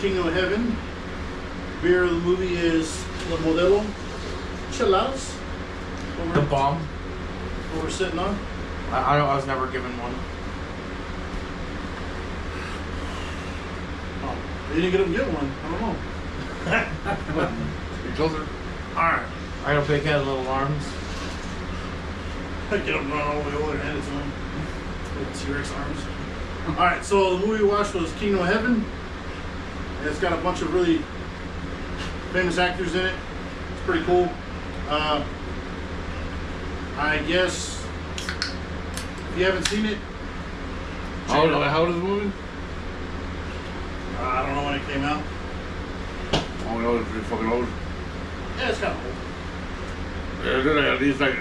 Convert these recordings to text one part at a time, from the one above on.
Kingdom of Heaven. Beer of the movie is La Modelo Cheladas. The bomb. What we're sitting on. I was never given one. Oh, you didn't get one. I don't know. You're closer. Alright. I got big head, little arms. Get up and run all the way over and hand it to him. Little T-Rex arms. Alright, so the movie we watched was Kingdom of Heaven. And it's got a bunch of really famous actors in it. It's pretty cool. I guess if you haven't seen it, How old is the movie? I don't know when it came out. Oh, no, it's pretty fucking old. Yeah, it's kind of old. Yeah, is it at least like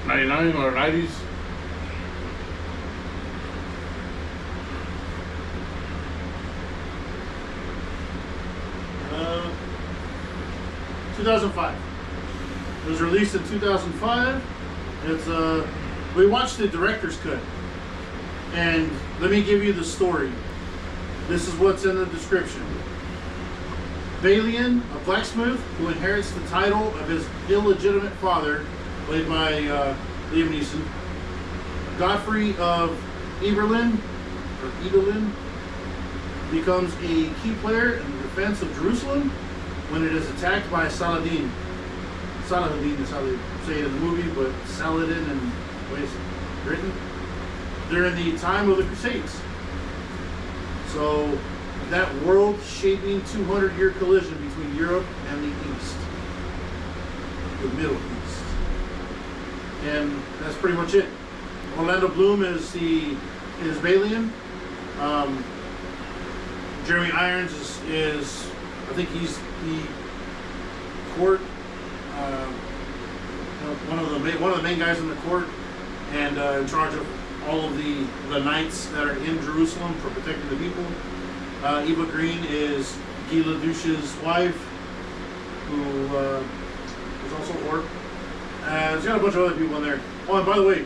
99 or 90s? Uh, 2005. It was released in 2005. It's we watched the director's cut, and let me give you the story. This is what's in the description. Balian, a blacksmith who inherits the title of his illegitimate father, played by Liam Neeson. Godfrey of Eberlin, becomes a key player in the defense of Jerusalem when it is attacked by Saladin. Saladin is how they say it in the movie, but Saladin and what is it written? During the time of the Crusades. So that world-shaping 200-year collision between Europe and the East, the Middle East, and that's pretty much it. Orlando Bloom is Balian. Jeremy Irons is I think he's the court, one of the main guys in the court, and in charge of all of the knights that are in Jerusalem for protecting the people. Eva Green is Guy Lelouch's wife, who is also a whore. There's got a bunch of other people in there. Oh, and by the way,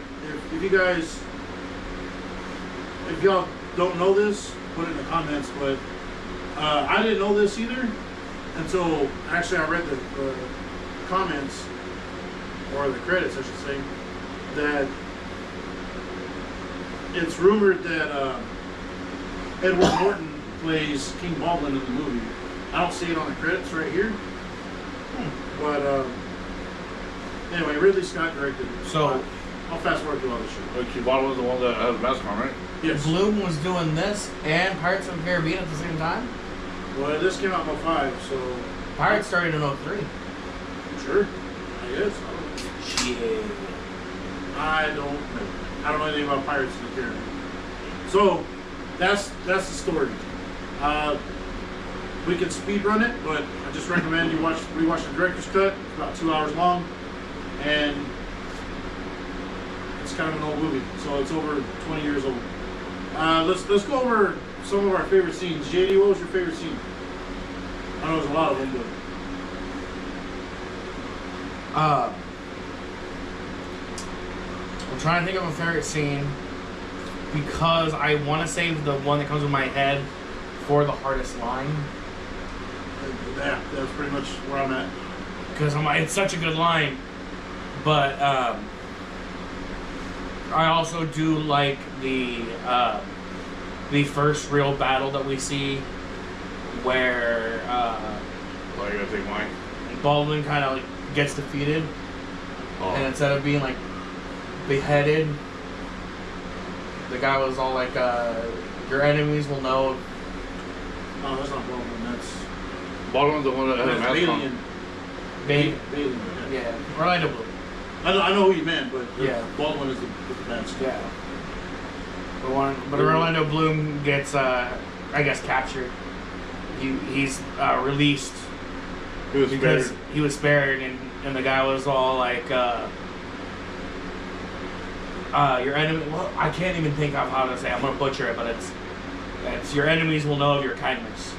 if y'all don't know this, put it in the comments, but I didn't know this either until actually I read the comments, or the credits I should say, that it's rumored that Edward Norton plays King Baldwin in the movie. I don't see it on the credits right here, but anyway, Ridley Scott directed it. So I'll fast forward through all this shit. King Baldwin was the one that had the mask on, right? Yes. Bloom was doing this and Pirates of the Caribbean at the same time? Well, this came out in 05, so... Pirates started in 03. Sure. I guess. Shit. I don't know. I don't know anything about Pirates of the Caribbean. So, that's the story. We could speed run it, but I just recommend you rewatch the director's cut. It's about 2 hours long, and it's kind of an old movie, so it's over 20 years old. Let's go over some of our favorite scenes. JD, what was your favorite scene? I know there's a lot of them, but I'm trying to think of a favorite scene because I want to save the one that comes in my head for the hardest line. yeah, that's pretty much where I'm at. Because it's such a good line. But I also do like the first real battle that we see where Oh, you gotta take mine. Baldwin kind of gets defeated, and instead of being like beheaded, the guy was all like, "Your enemies will know." Oh, that's not Baldwin. That's Baldwin's the one that had the mask on. Balian. Yeah, Orlando Bloom. I know who you meant, but Yeah. Baldwin is with the mask. Yeah. But Orlando Bloom gets, I guess, captured. He's released. He was because spared. he was spared, and the guy was all like, your enemy. Well, I can't even think of how to say. I'm gonna butcher it, but it's your enemies will know of your kindness.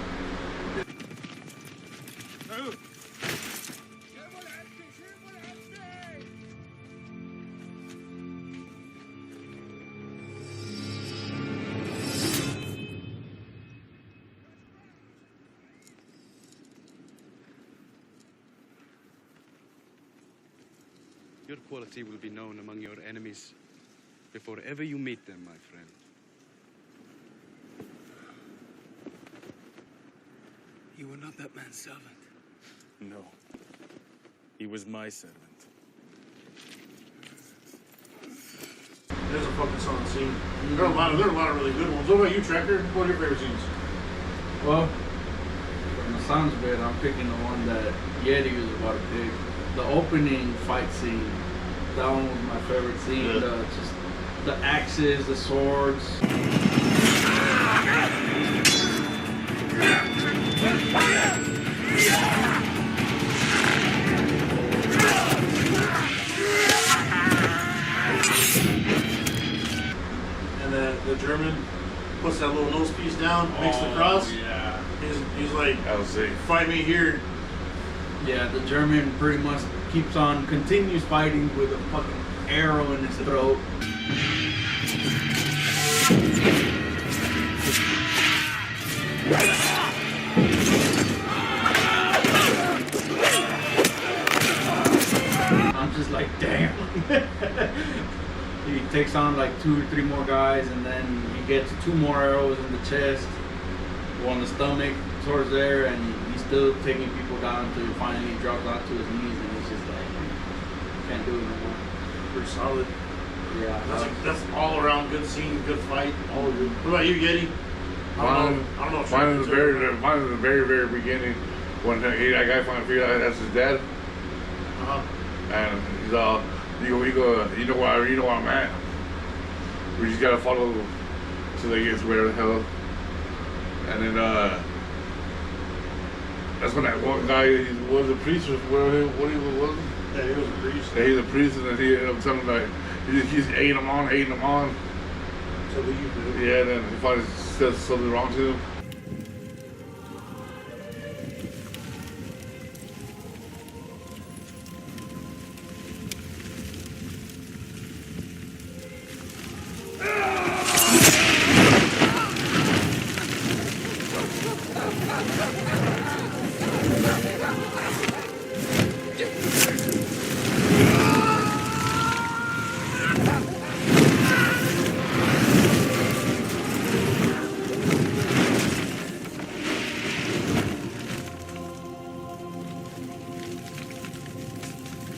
Your quality will be known among your enemies before ever you meet them, my friend. You were not that man's servant. No. He was my servant. There's a fucking solid scene. There are a lot of really good ones. What about you, Trekker? What are your favorite scenes? Well, from the sounds of it, I'm picking the one that Yeti was about to pick. The opening fight scene. That one was my favorite scene. Yeah. Just the axes, the swords. And the German puts that little nose piece down, makes the cross. Yeah. He's like, I was sick. fight me here. Yeah, the German pretty much continues fighting with a fucking arrow in his throat. I'm just like, damn. He takes on like 2 or 3 more guys, and then he gets 2 more arrows in the chest, one in the stomach, towards there, and he's still taking people down until he finally drops onto his knees, and he's just like, can't do it anymore. Pretty solid. Yeah, That's all around good scene, good fight, all good. What about you, Yeti? I don't know. Mine is the very beginning when that guy finally figured out that's his dad, and he's all, you know where I'm at. We just gotta follow till they get to where the hell. And then that's when that one guy was a priest or what he was. Yeah, he was a priest. Yeah, he's a priest, and then he ended up telling him like he's egging him on. So what you do? Yeah, then he finally says something wrong to him.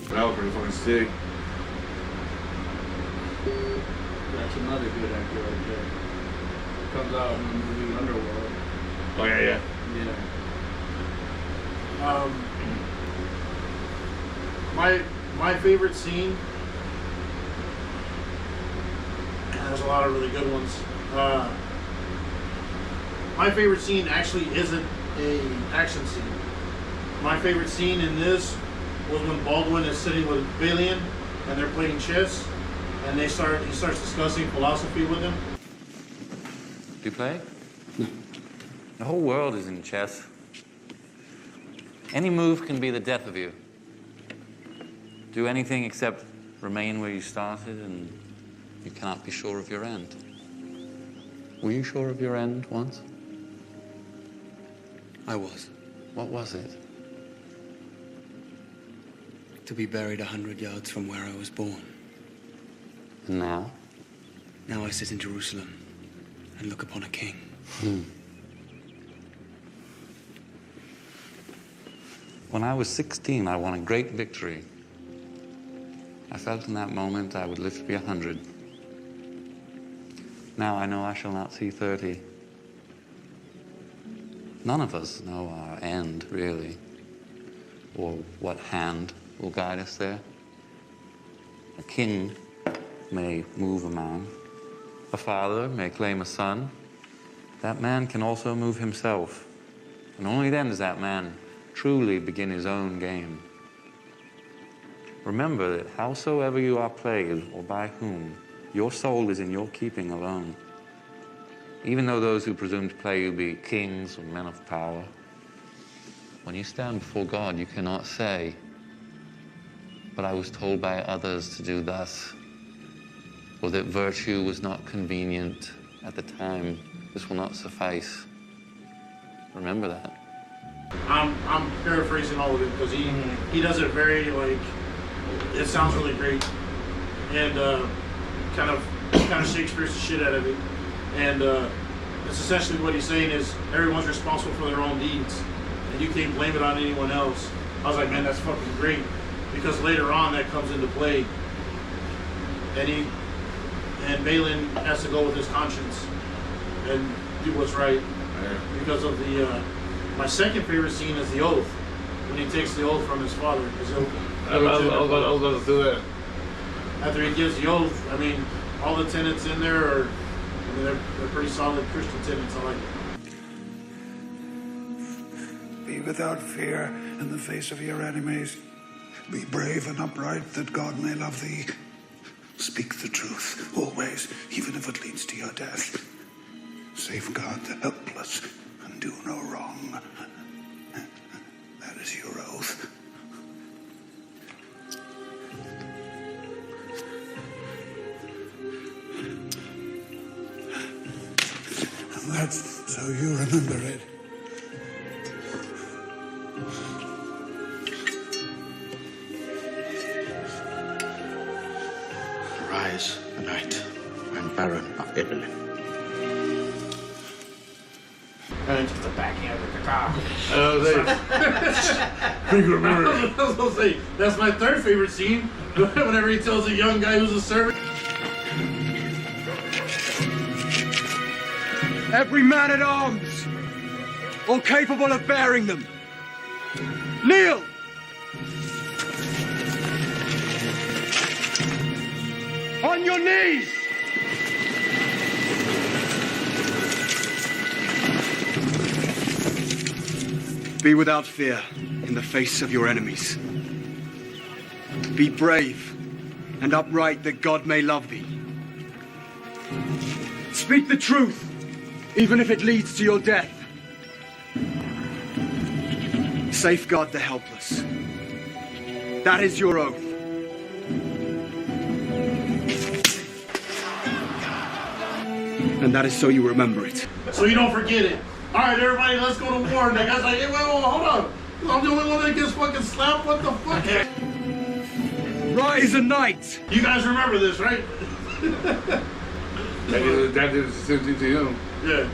That was pretty fucking sick. that's another good actor right there. Comes out in the movie Underworld. Oh yeah. Yeah. My favorite scene. There's a lot of really good ones. My favorite scene actually isn't a action scene. My favorite scene in this was when Baldwin is sitting with Balian and they're playing chess, and he starts discussing philosophy with him. Do you play? No. The whole world is in chess. Any move can be the death of you. Do anything except remain where you started, and you cannot be sure of your end. Were you sure of your end once? I was. What was it? To be buried 100 yards from where I was born. And now? Now I sit in Jerusalem and look upon a king. When I was 16, I won a great victory. I felt in that moment I would live to be 100. Now I know I shall not see 30. None of us know our end, really, or what hand will guide us there. A king may move a man. A father may claim a son. That man can also move himself. And only then does that man truly begin his own game. Remember that howsoever you are played, or by whom, your soul is in your keeping alone. Even though those who presume to play you be kings or men of power, when you stand before God, you cannot say, "But I was told by others to do thus," or that virtue was not convenient at the time. This will not suffice. Remember that. I'm paraphrasing all of it because he does it very like It sounds really great, and kind of Shakespeare's the shit out of it. And it's essentially what he's saying is everyone's responsible for their own deeds, and you can't blame it on anyone else. I was like, man, that's fucking great, because later on that comes into play, and Balin has to go with his conscience and do what's right because of the. My second favorite scene is the oath, when he takes the oath from his father. I was going to do that. After he gives the oath, I mean, all the tenets in there are, I mean, they're pretty solid Christian tenets. I like it. Be without fear in the face of your enemies. Be brave and upright, that God may love thee. Speak the truth, always, even if it leads to your death. Safeguard the helpless and do no wrong. That is your oath. And that's so you remember it. Arise, the knight and Baron of Italy. And just a backhand with the car. I was gonna say, that's my third favorite scene. Whenever he tells a young guy who's a servant. Every man at arms, all capable of bearing them, kneel! On your knees! Be without fear in the face of your enemies. Be brave and upright, that God may love thee. Speak the truth, even if it leads to your death. Safeguard the helpless. That is your oath. And that is so you remember it. So you don't forget it. All right, everybody, let's go to war. And the guy's like, hey, wait, hold on. I'm the only one that gets fucking slapped. What the fuck? Rise a knight. You guys remember this, right? That did the same thing to him. Yeah.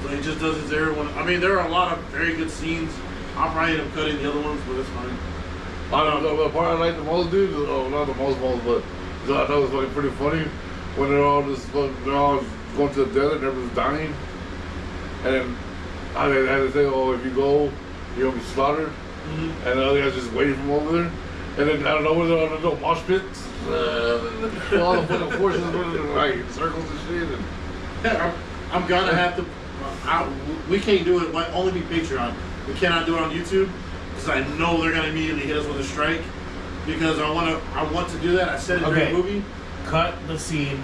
So he just does it to everyone. I mean, there are a lot of very good scenes. I'll probably end up cutting the other ones, but it's fine. I don't know, the part I like the most, dude, not the most, but I thought it was fucking pretty funny when they're all going to the desert and everyone's dying. And then I had to say, oh, if you go, you're going to be slaughtered. Mm-hmm. And the other guy's just waiting for him over there. And then I don't know where they're on the little mosh pits. All the fucking forces running like in circles and shit. And yeah, I'm gonna have to. We can't do it. Only be Patreon. We cannot do it on YouTube because I know they're gonna immediately hit us with a strike. Because I want to do that. I said it during the movie. Cut the scene,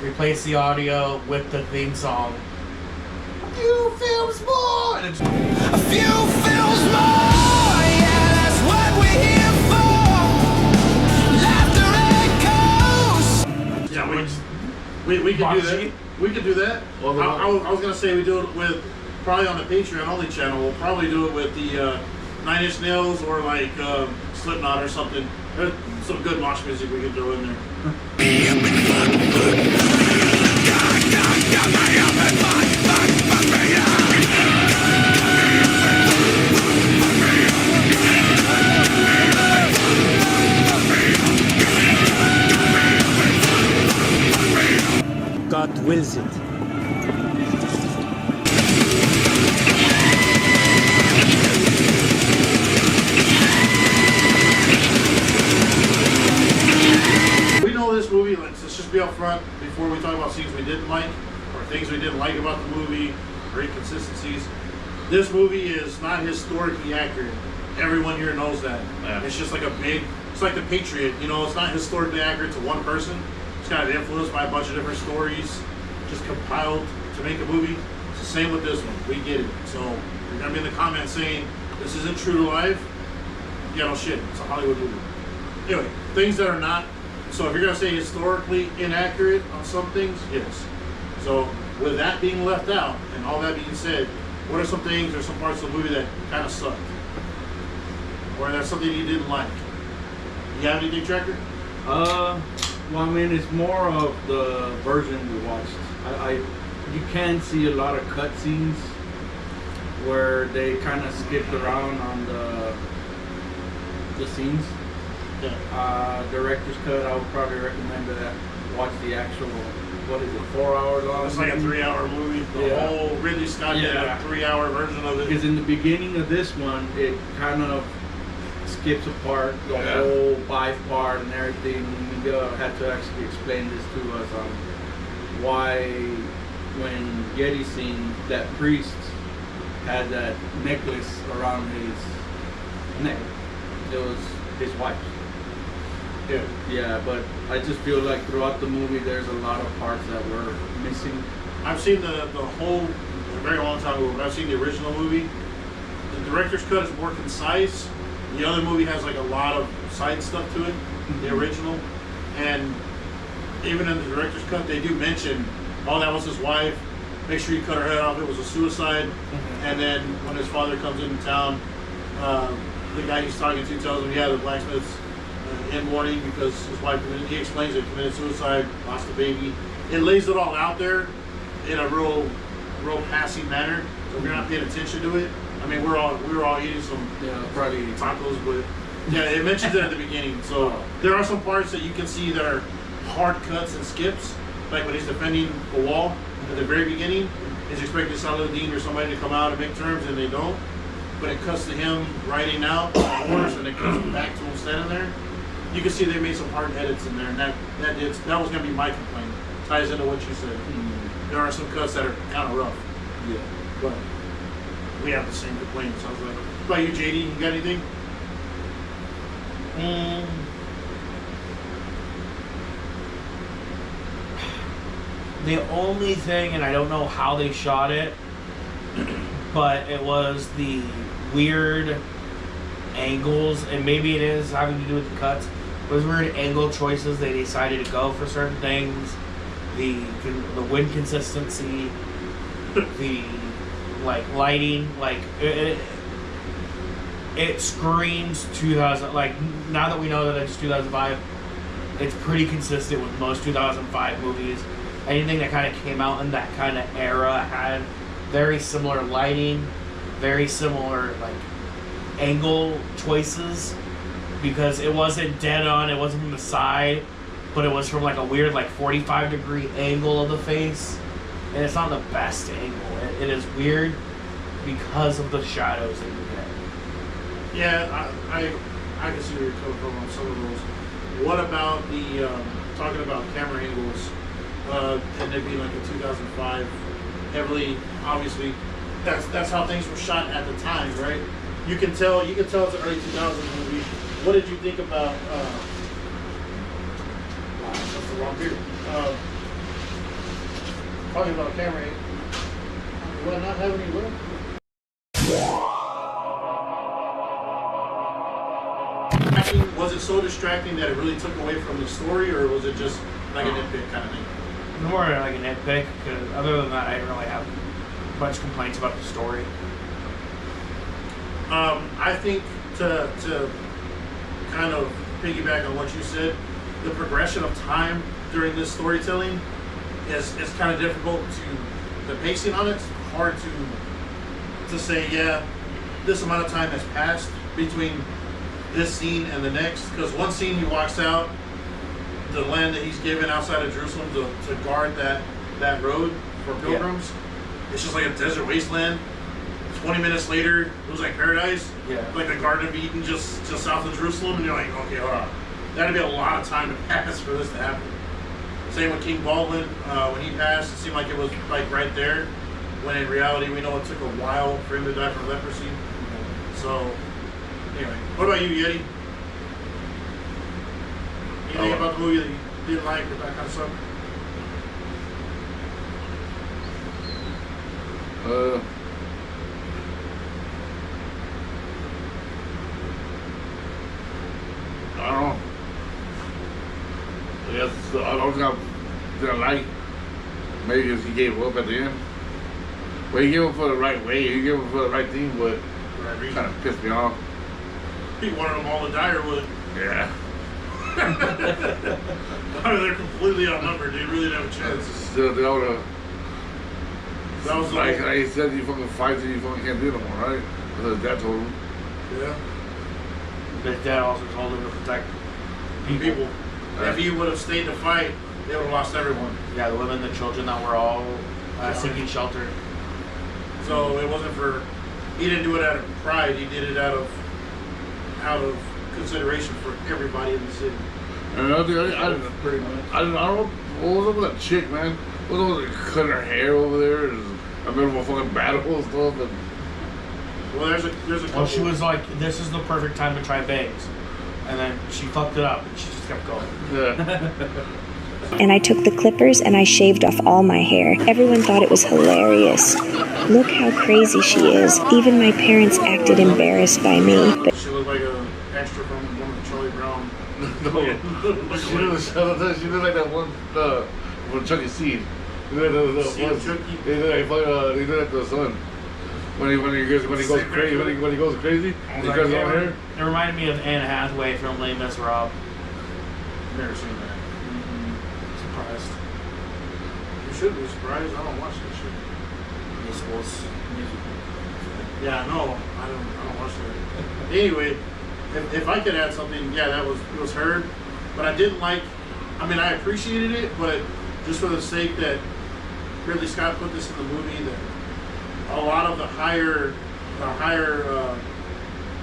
replace the audio with the theme song. A few films more. And it's a few films more. Yeah, that's what we're here for. Laughter echoes. Yeah, we can do that. We could do that. I was gonna say we do it with probably on the Patreon only channel. We'll probably do it with the 9 Inch Nails or like Slipknot or something. There's some good mosh music we could throw in there. God wills it. We know this movie, let's just be up front before we talk about scenes we didn't like or things we didn't like about the movie or inconsistencies. This movie is not historically accurate. Everyone here knows that. Yeah. It's just like it's like The Patriot, you know, it's not historically accurate to one person. It's kind of influenced by a bunch of different stories, just compiled to make a movie. It's the same with this one. We get it. So you're gonna be in the comments saying this isn't true to life. Yeah, no shit. It's a Hollywood movie. Anyway, things that are not. So if you're gonna say historically inaccurate on some things, yes. So with that being left out and all that being said, what are some things or some parts of the movie that kind of sucked, or that's something you didn't like? You have anything, Tracker? Well, I mean, it's more of the version we watched. You can see a lot of cutscenes where they kind of skipped around on the scenes. Yeah. Director's cut, I would probably recommend that watch the actual, what is it, 4 hour long? It's like a 3-hour movie. The whole Ridley Scott did a 3-hour version of it. Because in the beginning of this one, it kind of skips apart the whole life part and everything. We had to actually explain this to us on why, when Yeti seen that priest had that necklace around his neck, it was his wife. Yeah. Yeah, but I just feel like throughout the movie, there's a lot of parts that were missing. I've seen the whole a very long time ago. But I've seen the original movie. The director's cut is more concise. The other movie has like a lot of side stuff to it. The original, and even in the director's cut, they do mention, oh, that was his wife. Make sure you cut her head off. It was a suicide. And then when his father comes into town, the guy he's talking to tells him, yeah, the blacksmith's in mourning because his wife committed, he explains it, committed suicide, lost a baby. It lays it all out there in a real passing manner. So if you're not paying attention to it, I mean, we were all eating some probably tacos, but yeah, it mentions it at the beginning. So there are some parts that you can see that are hard cuts and skips, like when he's defending the wall at the very beginning. He's expecting Saladin or somebody to come out and make terms, and they don't. But it cuts to him riding out on a horse, and it cuts back to him standing there. You can see they made some hard edits in there, and that was going to be my complaint. Ties into what you said. There are some cuts that are kind of rough. Yeah. But we have the same complaint. Sounds like. What about you, JD? You got anything? The only thing, and I don't know how they shot it, but it was the weird angles, and maybe it is having to do with the cuts. It was weird angle choices they decided to go for certain things. The wind consistency, the lighting, it screams 2000. Like, now that we know that it's 2005, it's pretty consistent with most 2005 movies. Anything that kind of came out in that kind of era had very similar lighting, very similar angle choices, because it wasn't dead on, it wasn't from the side, but it was from a weird 45-degree angle of the face, and it's not the best angle. It is weird because of the shadows that you get. Yeah, I can see where you're coming from on some of those. What about the talking about camera angles? And it being a 2005, heavily, obviously, that's how things were shot at the time, right? You can tell it's an early 2000s movie. What did you think about? Wow, that's the wrong beer. Talking about camera angles. Do I not have any room? Was it so distracting that it really took away from the story, or was it just like a nitpick kind of thing? More like a nitpick, because other than that, I didn't really have much complaints about the story. I think to kind of piggyback on what you said, the progression of time during this storytelling is kind of difficult the pacing on it's hard to say, yeah, this amount of time has passed between this scene and the next, because one scene he walks out the land that he's given outside of Jerusalem to guard that road for pilgrims. Yeah. It's just like a desert wasteland. 20 minutes later, it was like paradise. Yeah. Like the Garden of Eden just south of Jerusalem, and you're like, okay, hold on. That'd be a lot of time to pass for this to happen. Same with King Baldwin. When he passed, it seemed like it was right there, when in reality we know it took a while for him to die from leprosy. So, anyway, what about you, Yeti? Anything about the movie that you didn't like or that kind of stuff? I don't know. I guess I don't didn't like. Maybe because he gave up at the end. Well, he gave up for the right way. He gave up for the right thing, but Right reason. kind of pissed me off. He wanted them all to die or what? Yeah. They're completely outnumbered. They really didn't have a chance. That was like he said, you fucking fight till you fucking can't do it no more, right? That's what his dad told him. Yeah. His dad also told him to protect people. If he would have stayed to fight, they would have lost everyone. Yeah, the women, the children that were all seeking shelter. So it wasn't for. He didn't do it out of pride. He did it out of consideration for everybody in the city. And I don't know what was up with that chick, man. What was up with cutting her hair over there? I remember a fucking battle and stuff. And well, there's a couple. Well, she was like, "This is the perfect time to try bangs," and then she fucked it up, and she just kept going. Yeah. And I took the clippers and I shaved off all my hair. Everyone thought it was hilarious. Look how crazy she is. Even my parents acted embarrassed by me. But She looked like an extra from one of the Charlie Brown. She looked like that one from Chucky Seed. They did like the son. When he goes crazy, when he goes crazy, he cuts his own hair. It reminded me of Anne Hathaway from Les Miserables. Never seen that. Surprised. You should be surprised. I don't watch that shit. Musicals. Yeah, I know. I don't watch that. Anyway, if I could add something, yeah, it was heard, but I didn't like. I mean, I appreciated it, but just for the sake that Ridley Scott put this in the movie, that a lot of the higher,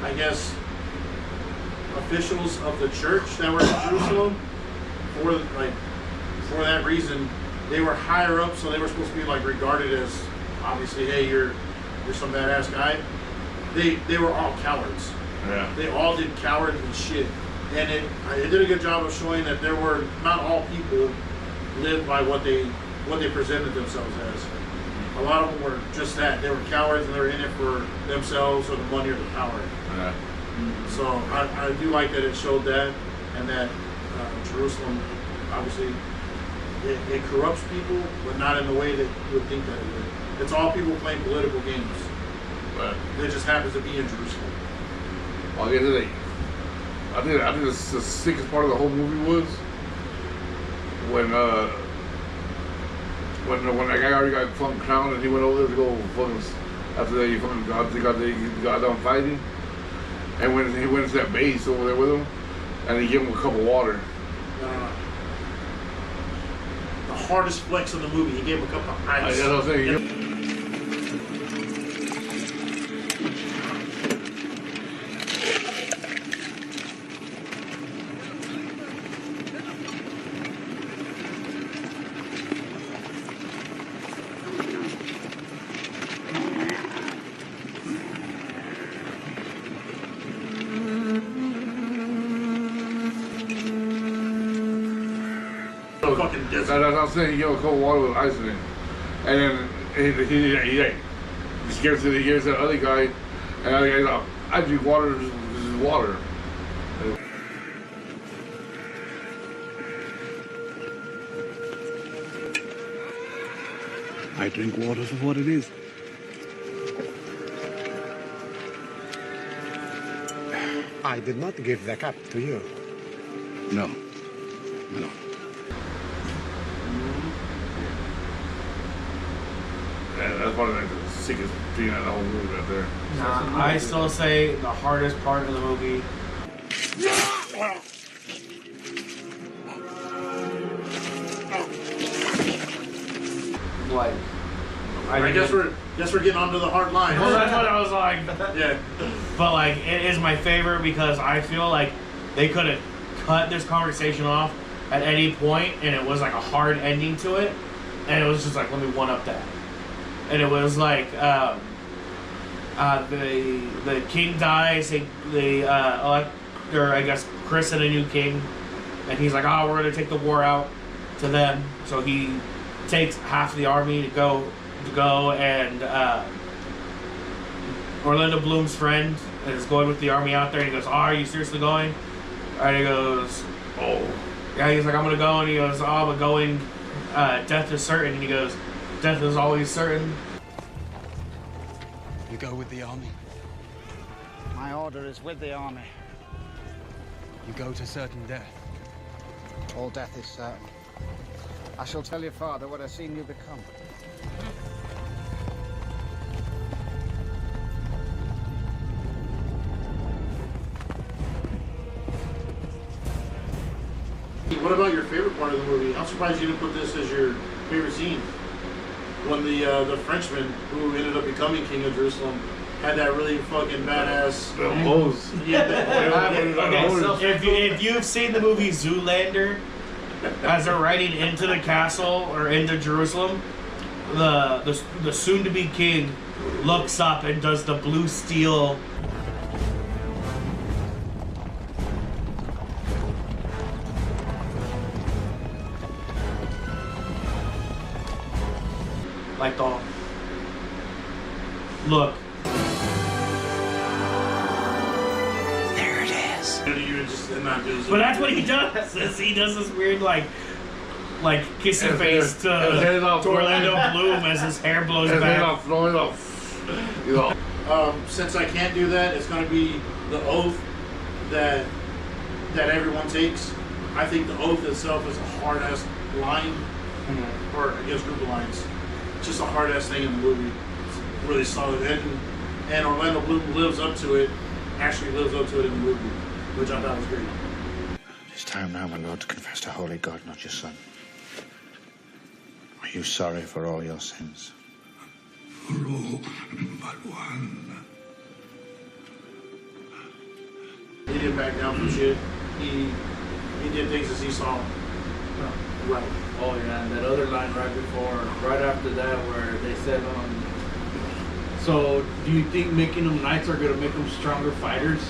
I guess, officials of the church that were in Jerusalem, for that reason, they were higher up, so they were supposed to be like regarded as, obviously, hey, you're some badass guy. They were all cowards. Yeah. They all did cowardly shit, and it did a good job of showing that there were not all people lived by what they presented themselves as. A lot of them were just that. They were cowards and they were in it for themselves or the money or the power. Yeah. So I do like that it showed that, and that Jerusalem, obviously, it corrupts people, but not in the way that you would think that it would. It's all people playing political games. Right. It just happens to be in Jerusalem. Well, I think the sickest part of the whole movie was when that guy already got fucking crowned and he went over there to go fucking after that he got done fighting, and when he went into that base over there with him, and he gave him a cup of water. The hardest flex of the movie, he gave him a cup of ice. That's what I'm saying. Fucking desert. That's what I'm saying. He gave him a cup of water with ice in it, and then he scares to the other guy, and the other guy's like, I drink water. This is water. I drink water for what it is. I did not give the cup to you. No. No. Yeah, that's one of the sickest thing in the whole movie right there. Nah, I still say the hardest part of the movie. Like, I guess we're getting onto the hard line. Well, that's what I was like. Yeah. But like, it is my favorite because I feel like they could have cut this conversation off at any point, and it was like a hard ending to it, and it was just like, let me one up that, and it was like, the king dies, they elect, or I guess christen a new king, and he's like, oh, we're gonna take the war out to them, so he takes half the army to go and Orlando Bloom's friend is going with the army out there, and he goes, oh, are you seriously going? And he goes, oh. Yeah, he's like, I'm going to go, and he goes, oh, but going, death is certain, and he goes, death is always certain. You go with the army. My order is with the army. You go to certain death. All death is certain. I shall tell your father what I've seen you become. What about your favorite part of the movie? I'm surprised you didn't put this as your favorite scene. When the Frenchman who ended up becoming King of Jerusalem had that really fucking badass pose. Yeah. Okay, so if you've seen the movie Zoolander, as they're riding into the castle or into Jerusalem, the soon-to-be king looks up and does the blue steel. Like the look. There it is. But that's what he does. Is he does this weird like kissy face to Orlando Bloom as his hair blows back. Since I can't do that, it's going to be the oath that everyone takes. I think the oath itself is a hard-ass line, or I guess group of lines. It's just a hard-ass thing in the movie. It's really solid. And Orlando Bloom lives up to it, actually lives up to it in the movie, which I thought was great. It's time now, my lord, to confess to holy God, not your son. Are you sorry for all your sins? For all but one. He didn't back down from shit. He did things as he saw. Right. Oh yeah, and that other line right after that, where they said, so do you think making them knights are gonna make them stronger fighters?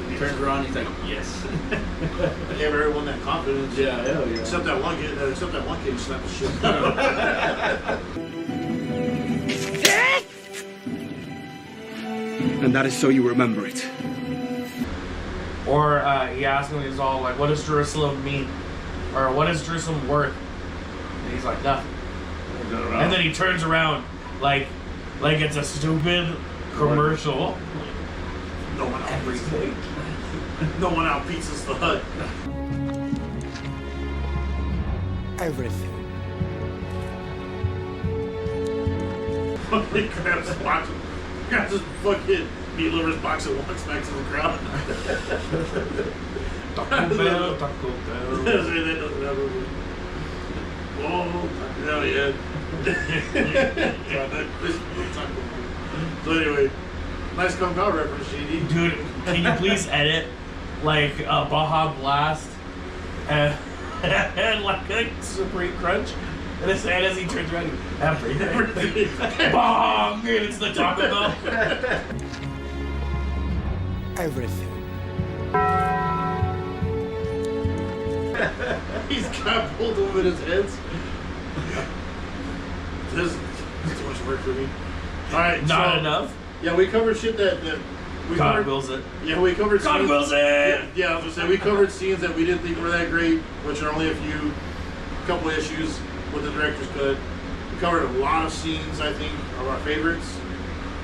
He turns around, he's like, yes. They gave everyone that confidence. Yeah, hell yeah. Except that one kid who slapped the shit out of him. And that is so you remember it. Or he asks him, he's all like, what does Jerusalem mean? Or what is Jerusalem worth? And he's like, nothing. And then he turns around like it's a stupid commercial. No one everything. No one outbeats the hut. Everything. He grabs a box, grabs his fucking meat lovers box and walks back to the crowd. Taco Bell, Taco Bell. Oh, hell yeah. So anyway, nice Kung Pao reference, GD. Dude, can you please edit like a Baja Blast and like a Supreme Crunch? And as he turns around, everything. Bong! And it's the Taco Bell. Everything. He's got both of them in his heads. This is too much work for me. Alright, Not enough? Yeah, we covered shit that we God covered. wills it. Yeah, we covered God scenes. wills it! Yeah, I was gonna say, we covered scenes that we didn't think were that great, which are only a couple issues with the director's cut. We covered a lot of scenes, I think, of our favorites.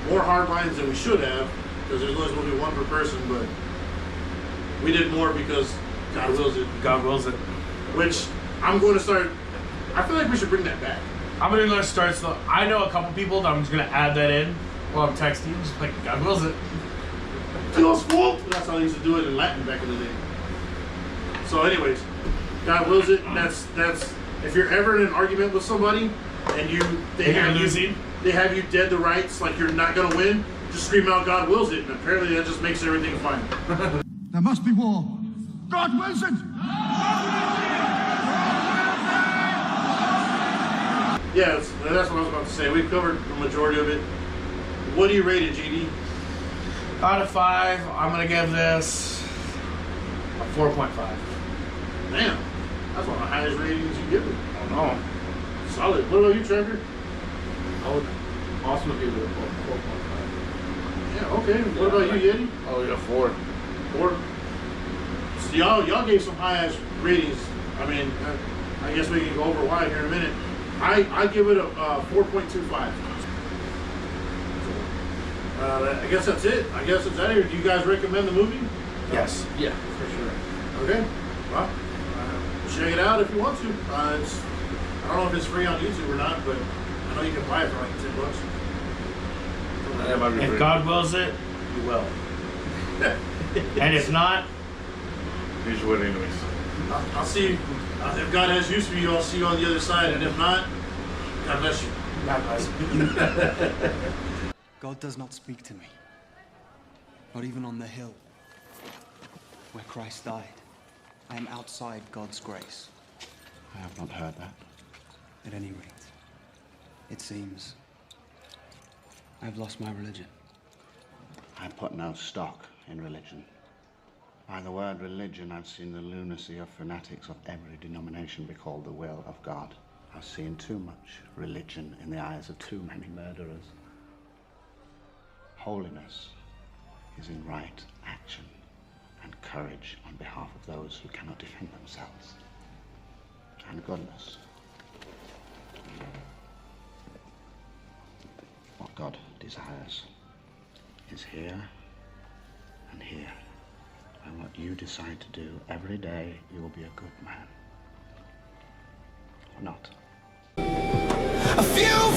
More hard lines than we should have, because there's always going to be one per person, but we did more because God wills it. God wills it. Which I'm going to start. I feel like we should bring that back. I'm going to start. I know a couple people that I'm just going to add that in while I'm texting. Just like, God wills it. Dios will. That's how they used to do it in Latin back in the day. So, anyways, God wills it. That's. If you're ever in an argument with somebody and they have you dead to rights, like you're not going to win, just scream out God wills it, and apparently that just makes everything fine. There must be war. God wills it! Yeah, that's what I was about to say. We've covered the majority of it. What do you rate it, GD? Out of 5, I'm going to give this a 4.5. Damn, that's one of the highest ratings you give it. Oh no. Solid. What about you, Trevor? I would also give it a 4.5. Yeah, okay. What about you, Yeti? Oh yeah, 4. 4? So y'all gave some high-ass ratings. I mean, I guess we can go over why here in a minute. I give it a 4.25. I guess that's it. I guess it's out here. Do you guys recommend the movie? Yes. Yeah, for sure. Okay. Well, check it out if you want to. I don't know if it's free on YouTube or not, but I know you can buy it for like $10. That might be If free. God wills it, you will. And if not, You should win anyways. I'll see you. If God has use for you, I'll see you on the other side. And if not, God bless you. God bless you. God does not speak to me. Not even on the hill where Christ died. I am outside God's grace. I have not heard that. At any rate, it seems I have lost my religion. I put no stock in religion. By the word religion, I've seen the lunacy of fanatics of every denomination be called the will of God. I've seen too much religion in the eyes of too many murderers. Holiness is in right action and courage on behalf of those who cannot defend themselves. And goodness. What God desires is here and here. And what you decide to do every day, you will be a good man. Or not. A few